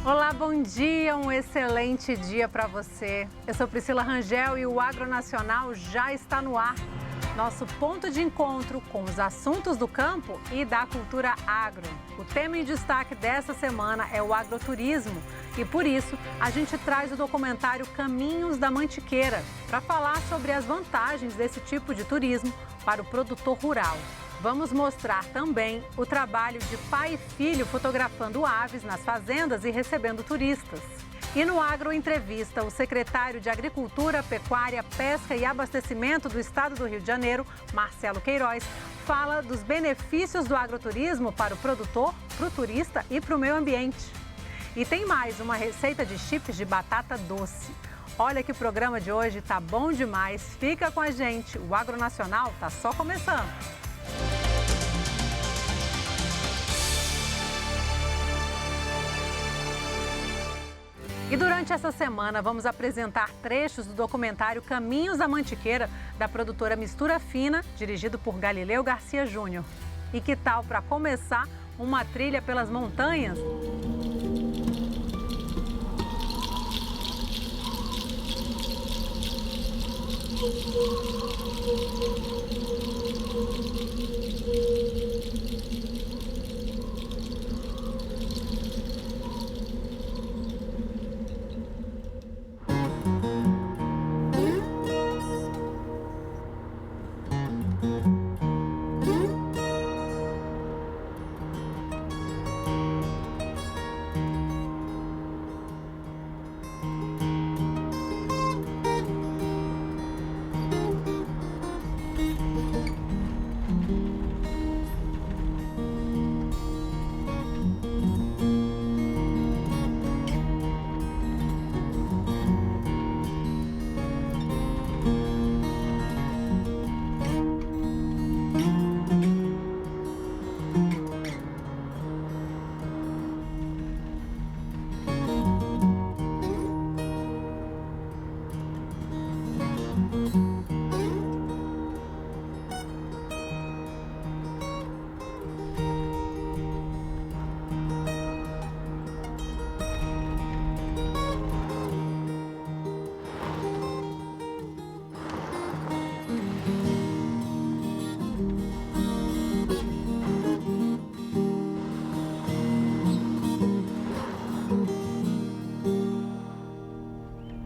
Olá, bom dia, um excelente dia para você. Eu sou Priscila Rangel e o Agronacional já está no ar. Nosso ponto de encontro com os assuntos do campo e da cultura agro. O tema em destaque dessa semana é o agroturismo e, por isso, a gente traz o documentário Caminhos da Mantiqueira para falar sobre as vantagens desse tipo de turismo para o produtor rural. Vamos mostrar também o trabalho de pai e filho fotografando aves nas fazendas e recebendo turistas. E no Agro Entrevista, o secretário de Agricultura, Pecuária, Pesca e Abastecimento do Estado do Rio de Janeiro, Marcelo Queiroz, fala dos benefícios do agroturismo para o produtor, para o turista e para o meio ambiente. E tem mais uma receita de chips de batata doce. Olha que o programa de hoje tá bom demais. Fica com a gente, o Agronacional tá só começando. E durante essa semana vamos apresentar trechos do documentário Caminhos da Mantiqueira, da produtora Mistura Fina, dirigido por Galileu Garcia Júnior. E que tal, para começar, uma trilha pelas montanhas?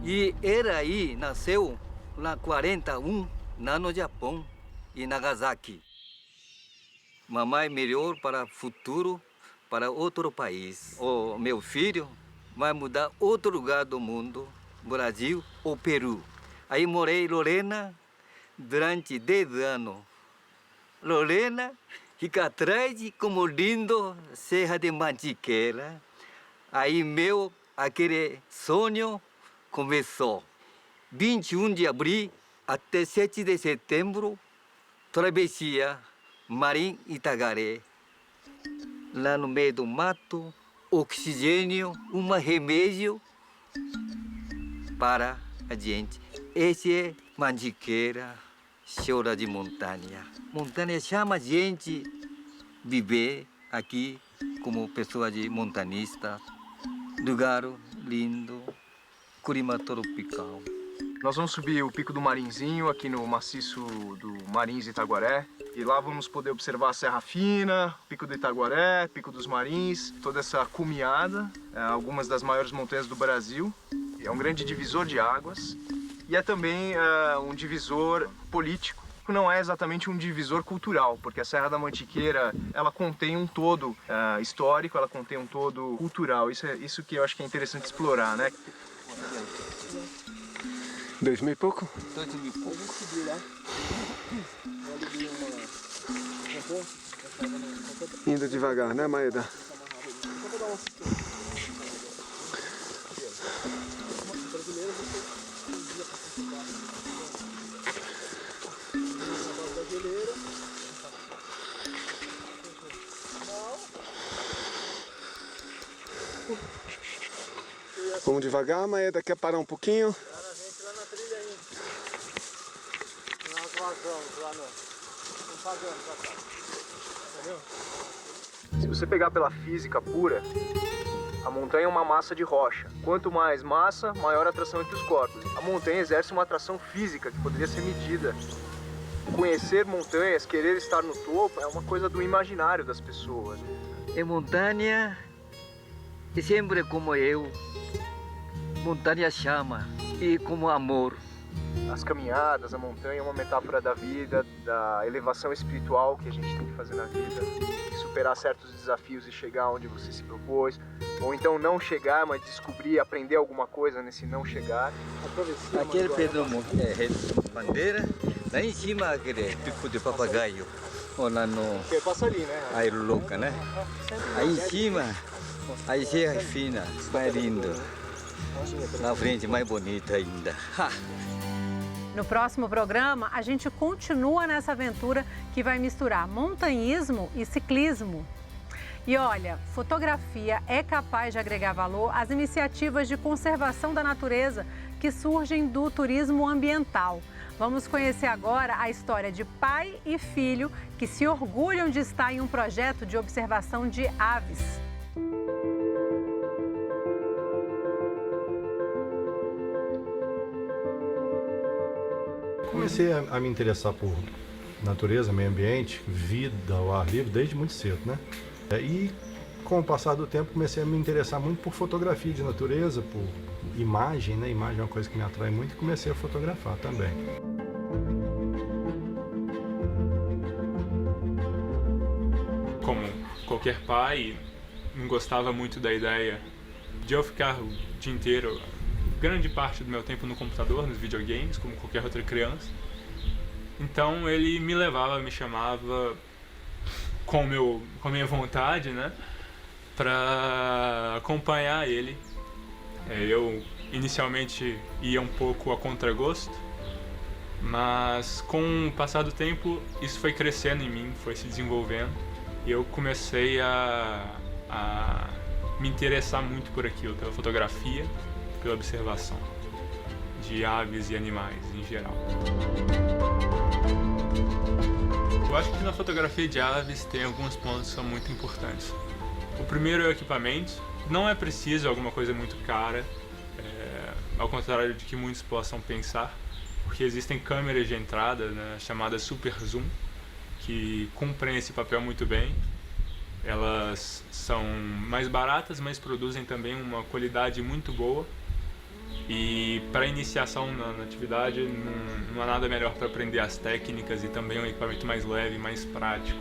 E ele aí nasceu na 41, lá no Japão, em Nagasaki. Mamãe melhor para o futuro, para outro país. O meu filho vai mudar outro lugar do mundo, Brasil ou Peru. Aí morei em Lorena durante 10 anos. Lorena fica atrás como lindo Serra de Mantiqueira. Aí meu aquele sonho começou. 21 de abril até 7 de setembro, travessia Marim Itagaré. Lá no meio do mato, oxigênio, um remédio para a gente. Esse é Mantiqueira, chora de montanha. Montanha chama a gente viver aqui como pessoa de montanista. Lugar lindo, clima tropical. Nós vamos subir o Pico do Marinzinho, aqui no maciço do Marins Itaguaré. E lá vamos poder observar a Serra Fina, Pico do Itaguaré, Pico dos Marins, toda essa cumeada, algumas das maiores montanhas do Brasil. É um grande divisor de águas e é também um divisor político. Não é exatamente um divisor cultural, porque a Serra da Mantiqueira ela contém um todo histórico, ela contém um todo cultural. Isso que eu acho que é interessante explorar, né? 2000 e pouco? 2000 e pouco. Indo devagar, né, Maeda? Vamos devagar, Maeda. Quer parar um pouquinho? Cara, a gente lá na trilha aí. Nós vazamos lá no pagando pra cá. Entendeu? Se você pegar pela física pura, A montanha é uma massa de rocha. Quanto mais massa, maior a atração entre os corpos. A montanha exerce uma atração física que poderia ser medida. Conhecer montanhas, querer estar no topo, é uma coisa do imaginário das pessoas. É montanha, e sempre como eu, montanha chama, e como amor. As caminhadas, a montanha é uma metáfora da vida, da elevação espiritual que a gente tem que fazer na vida, de superar certos desafios e chegar onde você se propôs, ou então não chegar, mas descobrir, aprender alguma coisa nesse não chegar. Aquele Pedro Bandeira, lá em cima aquele pico de papagaio, ou lá no Que passa ali, né? Aeroloca, né? Aí em cima, aí Serra Fina, mais lindo. Na frente, mais bonita ainda. No próximo programa, a gente continua nessa aventura que vai misturar montanhismo e ciclismo. E olha, fotografia é capaz de agregar valor às iniciativas de conservação da natureza que surgem do turismo ambiental. Vamos conhecer agora a história de pai e filho que se orgulham de estar em um projeto de observação de aves. Comecei a me interessar por natureza, meio ambiente, vida ao ar livre desde muito cedo, né? E com o passar do tempo comecei a me interessar muito por fotografia de natureza, por imagem, né? Imagem é uma coisa que me atrai muito e comecei a fotografar também. Como qualquer pai, não gostava muito da ideia de eu ficar o dia inteiro, grande parte do meu tempo no computador, nos videogames, como qualquer outra criança. Então ele me levava, me chamava com a minha vontade, né, para acompanhar ele. Eu inicialmente ia um pouco a contragosto, mas com o passar do tempo isso foi crescendo em mim, foi se desenvolvendo e eu comecei a me interessar muito por aquilo, pela fotografia, pela observação de aves e animais em geral. Eu acho que na fotografia de aves tem alguns pontos que são muito importantes. O primeiro é o equipamento. Não é preciso alguma coisa muito cara, ao contrário de que muitos possam pensar, porque existem câmeras de entrada, né, chamadas Super Zoom, que cumprem esse papel muito bem. Elas são mais baratas, mas produzem também uma qualidade muito boa. E para iniciação na atividade não há nada melhor para aprender as técnicas e também um equipamento mais leve, mais prático.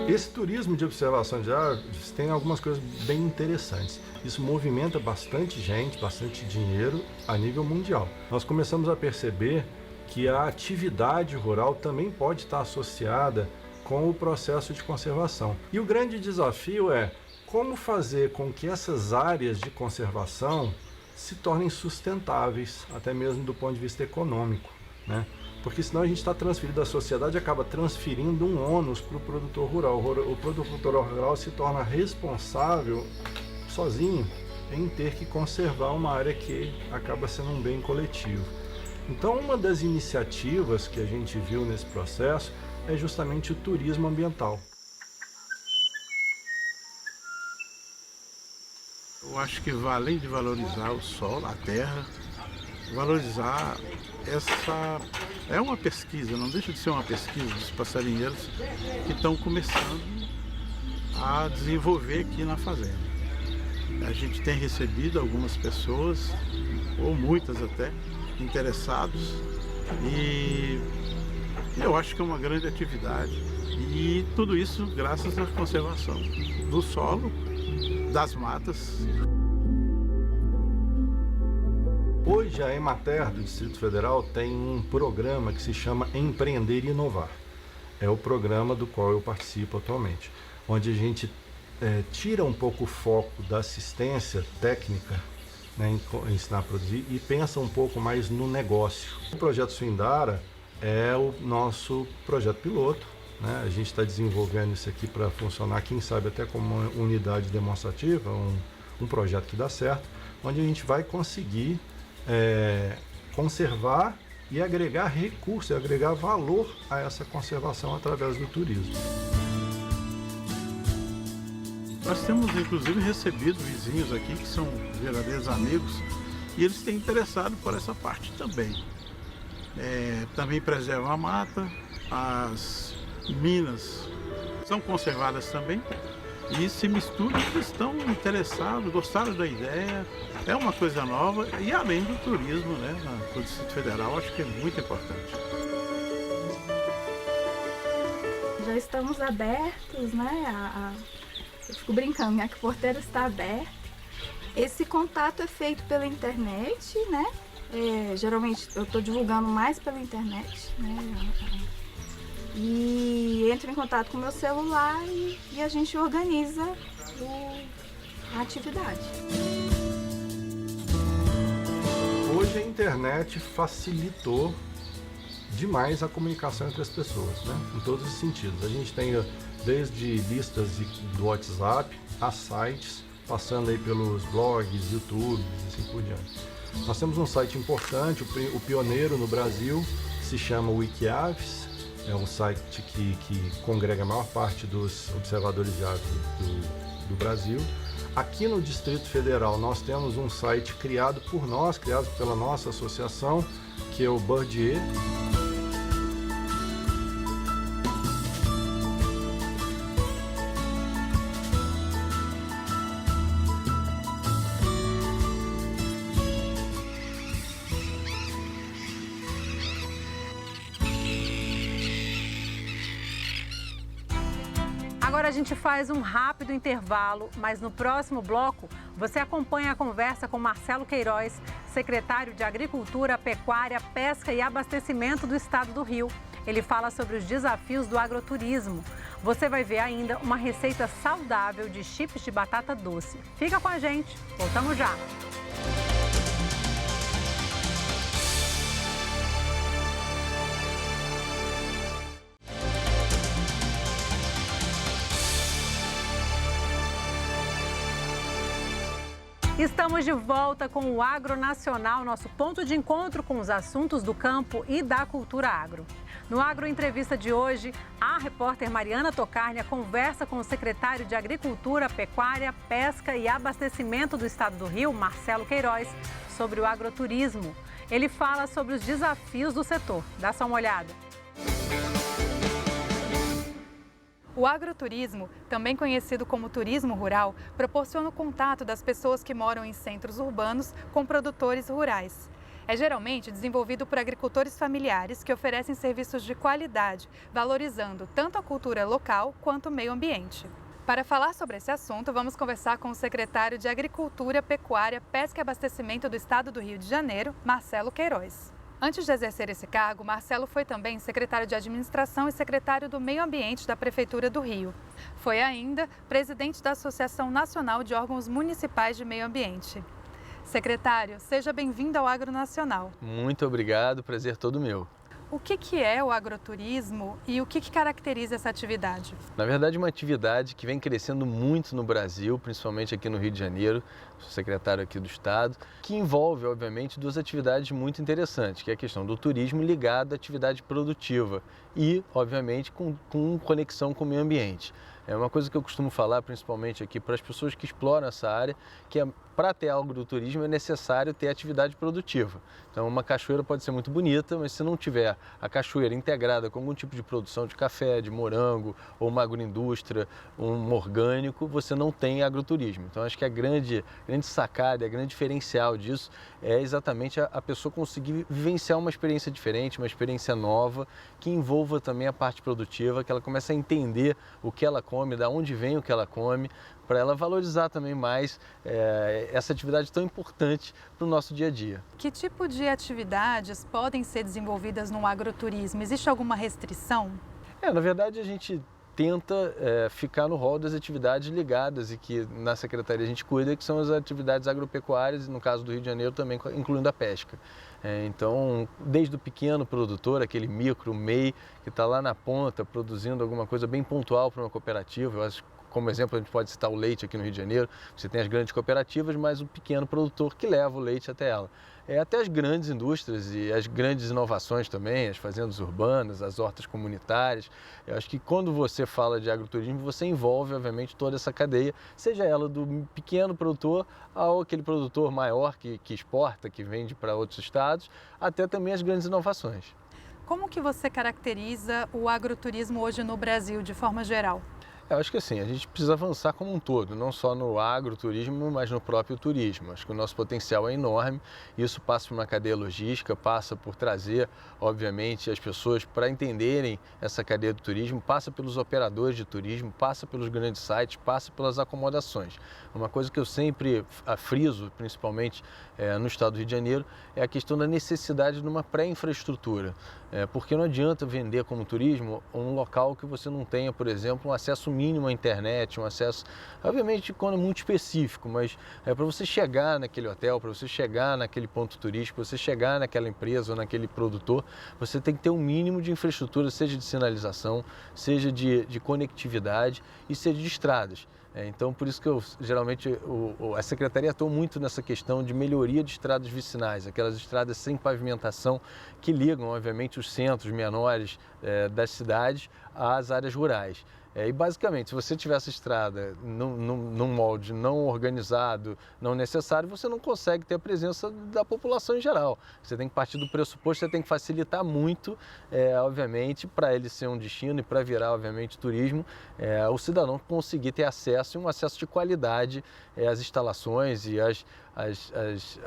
Esse turismo de observação de aves tem algumas coisas bem interessantes. Isso movimenta bastante gente, bastante dinheiro a nível mundial. Nós começamos a perceber que a atividade rural também pode estar associada com o processo de conservação. E o grande desafio é como fazer com que essas áreas de conservação se tornem sustentáveis, até mesmo do ponto de vista econômico, né? Porque senão a gente está transferindo, a sociedade acaba transferindo um ônus para o produtor rural. O produtor rural se torna responsável sozinho em ter que conservar uma área que acaba sendo um bem coletivo. Então, uma das iniciativas que a gente viu nesse processo é justamente o turismo ambiental. Eu acho que além de valorizar o solo, a terra, valorizar essa... É uma pesquisa, não deixa de ser uma pesquisa dos passarinheiros que estão começando a desenvolver aqui na fazenda. A gente tem recebido algumas pessoas, ou muitas até, interessados, e eu acho que é uma grande atividade. E tudo isso graças à conservação do solo, das matas. Hoje a Emater do Distrito Federal tem um programa que se chama Empreender e Inovar. É o programa do qual eu participo atualmente, onde a gente tira um pouco o foco da assistência técnica, né, ensinar a produzir, e pensa um pouco mais no negócio. O projeto Suindara é o nosso projeto piloto, né? A gente está desenvolvendo isso aqui para funcionar, quem sabe até como uma unidade demonstrativa, um projeto que dá certo, onde a gente vai conseguir conservar e agregar recursos, agregar valor a essa conservação através do turismo. Nós temos inclusive recebido vizinhos aqui que são verdadeiros amigos e eles têm interessado por essa parte também. Também preservam a mata, as minas são conservadas também e se misturam, eles estão interessados, gostaram da ideia, é uma coisa nova e além do turismo, né, no Distrito Federal, acho que é muito importante. Já estamos abertos, né? Eu fico brincando, né? Que o porteiro está aberto. Esse contato é feito pela internet, né? Geralmente eu estou divulgando mais pela internet, né? E entro em contato com o meu celular e a gente organiza a atividade. Hoje a internet facilitou demais a comunicação entre as pessoas, né? Em todos os sentidos. A gente tem desde listas do WhatsApp a sites, passando aí pelos blogs, YouTube e assim por diante. Nós temos um site importante, o pioneiro no Brasil, que se chama Wikiaves. É um site que congrega a maior parte dos observadores de aves do Brasil. Aqui no Distrito Federal nós temos um site criado por nós, criado pela nossa associação, que é o Birdier. Agora a gente faz um rápido intervalo, mas no próximo bloco você acompanha a conversa com Marcelo Queiroz, secretário de Agricultura, Pecuária, Pesca e Abastecimento do Estado do Rio. Ele fala sobre os desafios do agroturismo. Você vai ver ainda uma receita saudável de chips de batata doce. Fica com a gente, voltamos já! Estamos de volta com o Agro Nacional, nosso ponto de encontro com os assuntos do campo e da cultura agro. No Agro Entrevista de hoje, a repórter Mariana Tocárnia conversa com o secretário de Agricultura, Pecuária, Pesca e Abastecimento do Estado do Rio, Marcelo Queiroz, sobre o agroturismo. Ele fala sobre os desafios do setor. Dá só uma olhada. O agroturismo, também conhecido como turismo rural, proporciona o contato das pessoas que moram em centros urbanos com produtores rurais. É geralmente desenvolvido por agricultores familiares que oferecem serviços de qualidade, valorizando tanto a cultura local quanto o meio ambiente. Para falar sobre esse assunto, vamos conversar com o secretário de Agricultura, Pecuária, Pesca e Abastecimento do Estado do Rio de Janeiro, Marcelo Queiroz. Antes de exercer esse cargo, Marcelo foi também secretário de Administração e secretário do Meio Ambiente da Prefeitura do Rio. Foi ainda presidente da Associação Nacional de Órgãos Municipais de Meio Ambiente. Secretário, seja bem-vindo ao Agro Nacional. Muito obrigado, prazer todo meu. O que é o agroturismo e o que caracteriza essa atividade? Na verdade, uma atividade que vem crescendo muito no Brasil, principalmente aqui no Rio de Janeiro, sou secretário aqui do Estado, que envolve, obviamente, duas atividades muito interessantes, que é a questão do turismo ligado à atividade produtiva e, obviamente, com conexão com o meio ambiente. É uma coisa que eu costumo falar, principalmente aqui para as pessoas que exploram essa área, que para ter agroturismo é necessário ter atividade produtiva. Então, uma cachoeira pode ser muito bonita, mas se não tiver a cachoeira integrada com algum tipo de produção de café, de morango, ou uma agroindústria, um orgânico, você não tem agroturismo. Então, acho que a grande sacada, a grande diferencial disso é exatamente a pessoa conseguir vivenciar uma experiência diferente, uma experiência nova, que envolva também a parte produtiva, que ela comece a entender o que ela come, de onde vem o que ela come, para ela valorizar também mais essa atividade tão importante para o nosso dia a dia. Que tipo de atividades podem ser desenvolvidas no agroturismo? Existe alguma restrição? Na verdade, a gente tenta ficar no rol das atividades ligadas e que na Secretaria a gente cuida, que são as atividades agropecuárias, no caso do Rio de Janeiro também incluindo a pesca. Então, desde o pequeno produtor, aquele micro, MEI, que está lá na ponta produzindo alguma coisa bem pontual para uma cooperativa, eu acho Como exemplo, a gente pode citar o leite aqui no Rio de Janeiro. Você tem as grandes cooperativas, mas o pequeno produtor que leva o leite até ela. Até as grandes indústrias e as grandes inovações também, as fazendas urbanas, as hortas comunitárias. Eu acho que quando você fala de agroturismo, você envolve, obviamente, toda essa cadeia, seja ela do pequeno produtor ao aquele produtor maior que exporta, que vende para outros estados, até também as grandes inovações. Como que você caracteriza o agroturismo hoje no Brasil, de forma geral? Eu acho que assim, a gente precisa avançar como um todo, não só no agroturismo, mas no próprio turismo. Acho que o nosso potencial é enorme, isso passa por uma cadeia logística, passa por trazer, obviamente, as pessoas para entenderem essa cadeia do turismo, passa pelos operadores de turismo, passa pelos grandes sites, passa pelas acomodações. Uma coisa que eu sempre friso, principalmente no estado do Rio de Janeiro, é a questão da necessidade de uma pré-infraestrutura. Porque não adianta vender como turismo um local que você não tenha, por exemplo, um acesso mínimo à internet, um acesso, obviamente, quando é muito específico, mas para você chegar naquele hotel, para você chegar naquele ponto turístico, para você chegar naquela empresa ou naquele produtor, você tem que ter um mínimo de infraestrutura, seja de sinalização, seja de conectividade e seja de estradas. Então, por isso que geralmente a Secretaria atua muito nessa questão de melhoria de estradas vicinais, aquelas estradas sem pavimentação que ligam, obviamente, os centros menores das cidades às áreas rurais. E basicamente, se você tiver essa estrada num molde não organizado, não necessário, você não consegue ter a presença da população em geral. Você tem que partir do pressuposto, você tem que facilitar muito, obviamente, para ele ser um destino e para virar, obviamente, turismo, o cidadão conseguir ter acesso e um acesso de qualidade às instalações e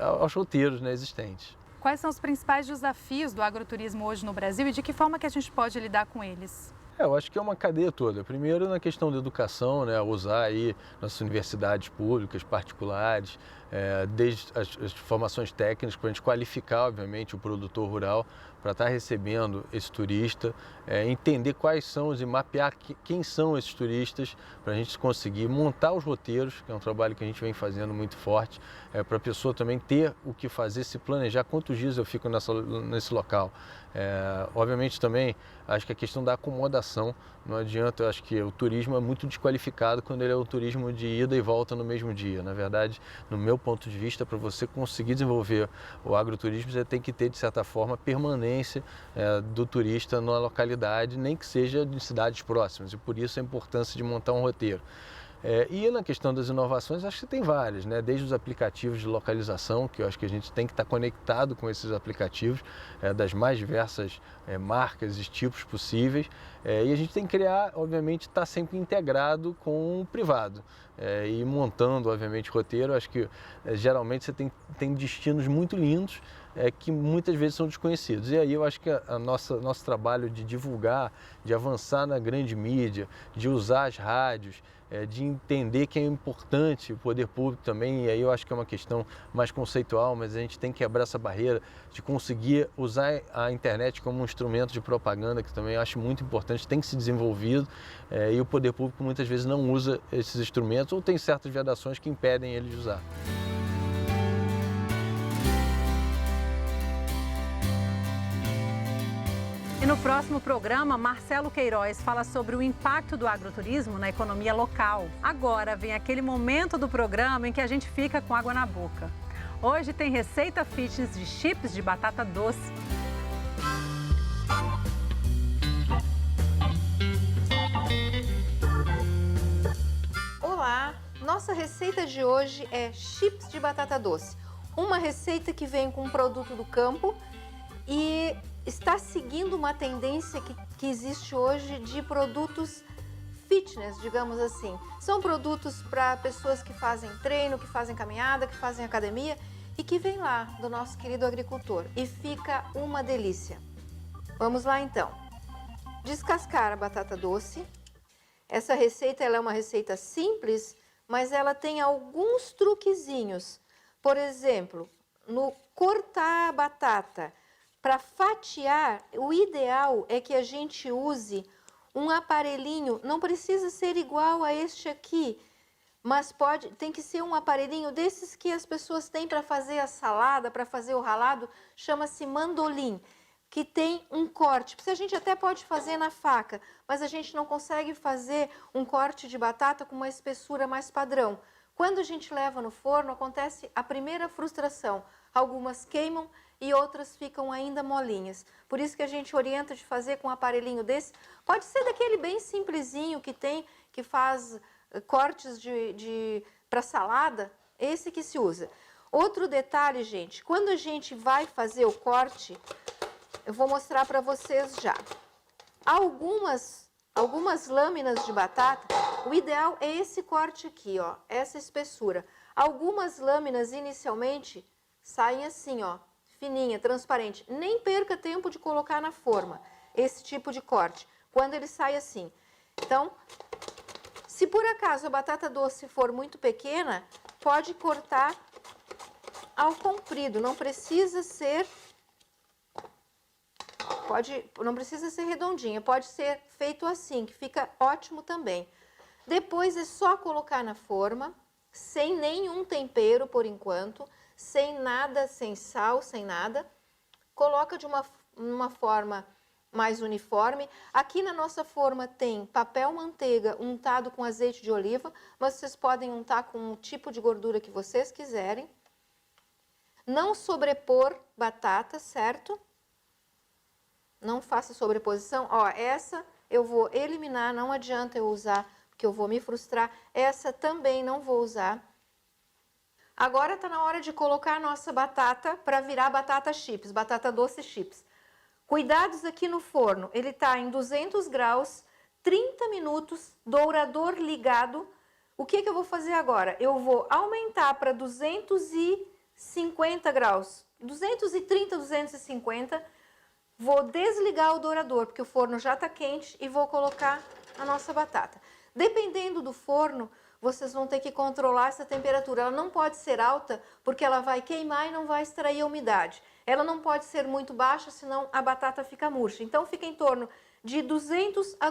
aos roteiros, né, existentes. Quais são os principais desafios do agroturismo hoje no Brasil e de que forma que a gente pode lidar com eles? Eu acho que é uma cadeia toda. Primeiro, na questão da educação, né, usar aí nas universidades públicas, particulares, desde as formações técnicas, para a gente qualificar, obviamente, o produtor rural para estar recebendo esse turista, entender quais são e mapear quem são esses turistas, para a gente conseguir montar os roteiros, que é um trabalho que a gente vem fazendo muito forte, para a pessoa também ter o que fazer, se planejar quantos dias eu fico nesse local. Obviamente também, acho que a questão da acomodação, não adianta, eu acho que o turismo é muito desqualificado quando ele é o turismo de ida e volta no mesmo dia. Na verdade, no meu ponto de vista, para você conseguir desenvolver o agroturismo, você tem que ter, de certa forma, permanência do turista na localidade, nem que seja de cidades próximas, e por isso a importância de montar um roteiro. E na questão das inovações, acho que tem várias, né? Desde os aplicativos de localização, que eu acho que a gente tem que estar conectado com esses aplicativos, das mais diversas marcas e tipos possíveis, e a gente tem que criar, obviamente, estar sempre integrado com o privado, e montando, obviamente, roteiro. Acho que geralmente você tem destinos muito lindos, que muitas vezes são desconhecidos. E aí eu acho que nosso trabalho de divulgar, de avançar na grande mídia, de usar as rádios, de entender que é importante o poder público também, e aí eu acho que é uma questão mais conceitual, mas a gente tem que quebrar essa barreira de conseguir usar a internet como um instrumento de propaganda, que também eu acho muito importante, tem que ser desenvolvido, e o poder público muitas vezes não usa esses instrumentos ou tem certas vedações que impedem ele de usar. E no próximo programa, Marcelo Queiroz fala sobre o impacto do agroturismo na economia local. Agora vem aquele momento do programa em que a gente fica com água na boca. Hoje tem receita fitness de chips de batata doce. Olá! Nossa receita de hoje é chips de batata doce. Uma receita que vem com um produto do campo e está seguindo uma tendência que existe hoje de produtos fitness, digamos assim. São produtos para pessoas que fazem treino, que fazem caminhada, que fazem academia e que vem lá do nosso querido agricultor. E fica uma delícia. Vamos lá então. Descascar a batata doce. Essa receita ela é uma receita simples, mas ela tem alguns truquezinhos. Por exemplo, no cortar a batata, para fatiar, o ideal é que a gente use um aparelhinho, não precisa ser igual a este aqui, mas tem que ser um aparelhinho desses que as pessoas têm para fazer a salada, para fazer o ralado, chama-se mandolim. que tem um corte. Se a gente até pode fazer na faca, mas a gente não consegue fazer um corte de batata com uma espessura mais padrão. Quando a gente leva no forno, acontece a primeira frustração. Algumas queimam e outras ficam ainda molinhas. Por isso que a gente orienta de fazer com um aparelhinho desse. Pode ser daquele bem simplesinho que tem, que faz cortes para salada, esse que se usa. Outro detalhe, gente, quando a gente vai fazer o corte, eu vou mostrar para vocês já. Algumas lâminas de batata, o ideal é esse corte aqui, ó, essa espessura. Algumas lâminas inicialmente saem assim, ó, fininha, transparente. Nem perca tempo de colocar na forma esse tipo de corte, quando ele sai assim. Então, se por acaso a batata doce for muito pequena, pode cortar ao comprido, não precisa ser redondinha, pode ser feito assim, que fica ótimo também. Depois é só colocar na forma, sem nenhum tempero por enquanto, sem nada, sem sal, sem nada. Coloca de uma forma mais uniforme. Aqui na nossa forma tem papel manteiga untado com azeite de oliva, mas vocês podem untar com o tipo de gordura que vocês quiserem. Não sobrepor batata, certo? Não faça sobreposição. Ó, essa eu vou eliminar, não adianta eu usar, porque eu vou me frustrar. Essa também não vou usar. Agora está na hora de colocar a nossa batata para virar batata chips, batata doce chips. Cuidados aqui no forno, ele está em 200 graus, 30 minutos, dourador ligado. O que eu vou fazer agora? Eu vou aumentar para 250 graus, 230, 250. Vou desligar o dourador, porque o forno já está quente, e vou colocar a nossa batata. Dependendo do forno, vocês vão ter que controlar essa temperatura. Ela não pode ser alta, porque ela vai queimar e não vai extrair a umidade. Ela não pode ser muito baixa, senão a batata fica murcha. Então, fica em torno de 220 a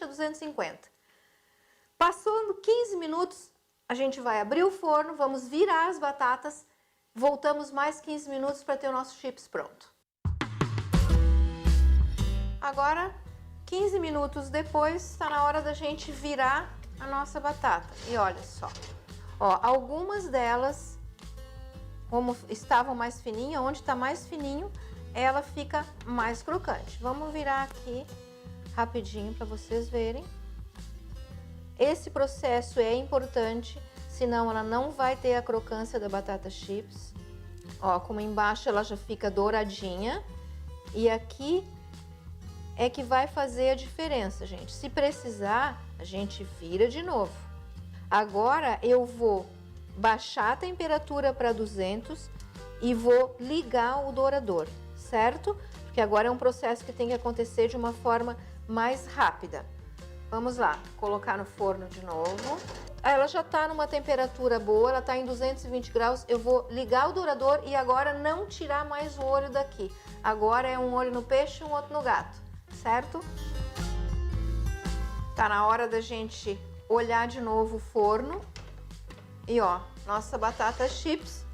250. Passando 15 minutos, a gente vai abrir o forno, vamos virar as batatas, voltamos mais 15 minutos para ter o nosso chips pronto. Agora, 15 minutos depois, está na hora da gente virar a nossa batata. E olha só, ó, algumas delas, como estavam mais fininhas, onde está mais fininho, ela fica mais crocante. Vamos virar aqui rapidinho para vocês verem. Esse processo é importante, senão ela não vai ter a crocância da batata chips. Ó, como embaixo ela já fica douradinha. E aqui é que vai fazer a diferença, gente. Se precisar, a gente vira de novo. Agora eu vou baixar a temperatura para 200 e vou ligar o dourador, certo? Porque agora é um processo que tem que acontecer de uma forma mais rápida. Vamos lá, colocar no forno de novo. Ela já está numa temperatura boa, ela está em 220 graus. Eu vou ligar o dourador e agora não tirar mais o olho daqui. Agora é um olho no peixe e um outro no gato, certo? Tá na hora da gente olhar de novo o forno. E ó, nossa batata chips,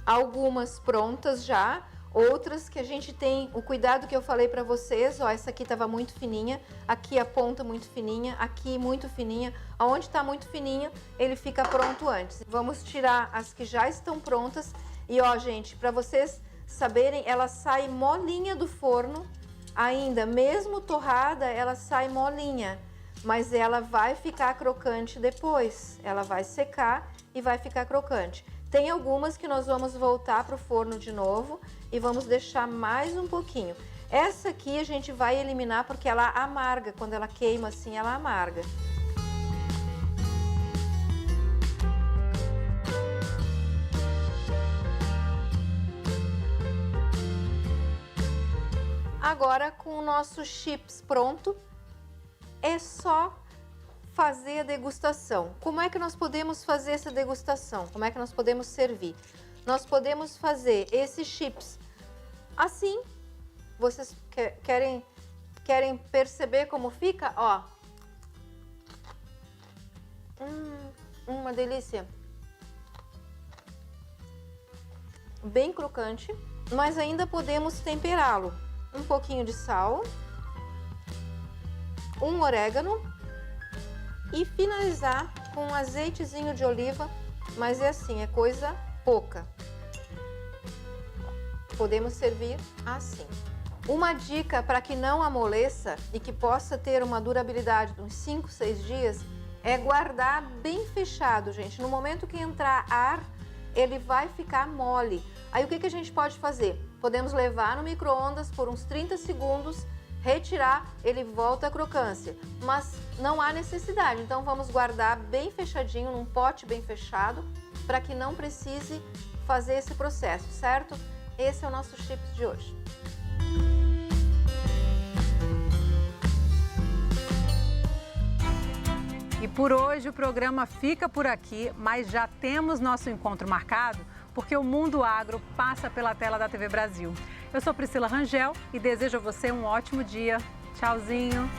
algumas prontas já, outras que a gente tem o cuidado que eu falei pra vocês. Ó, essa aqui tava muito fininha, aqui a ponta muito fininha, aqui muito fininha. Aonde tá muito fininho, ele fica pronto antes. Vamos tirar as que já estão prontas. E ó, gente, pra vocês saberem, ela sai molinha do forno ainda, mesmo torrada, ela sai molinha. Mas ela vai ficar crocante depois, ela vai secar e vai ficar crocante. Tem algumas que nós vamos voltar para o forno de novo e vamos deixar mais um pouquinho. Essa aqui a gente vai eliminar porque ela amarga, quando ela queima assim, ela amarga. Agora, com o nosso chips pronto, é só fazer a degustação. Como é que nós podemos fazer essa degustação? Como é que nós podemos servir? Nós podemos fazer esses chips assim. Vocês querem perceber como fica? Ó. Uma delícia. Bem crocante. mas ainda podemos temperá-lo. Um pouquinho de sal, um orégano e finalizar com um azeitezinho de oliva, mas é assim, é coisa pouca. Podemos servir assim. Uma dica para que não amoleça e que possa ter uma durabilidade de uns 5, 6 dias é guardar bem fechado, gente. No momento que entrar ar, ele vai ficar mole. Aí o que a gente pode fazer? Podemos levar no micro-ondas por uns 30 segundos, retirar, ele volta à crocância. Mas não há necessidade, então vamos guardar bem fechadinho, num pote bem fechado, para que não precise fazer esse processo, certo? Esse é o nosso chips de hoje. E por hoje o programa fica por aqui, mas já temos nosso encontro marcado, porque o Mundo Agro passa pela tela da TV Brasil. Eu sou Priscila Rangel e desejo a você um ótimo dia. Tchauzinho!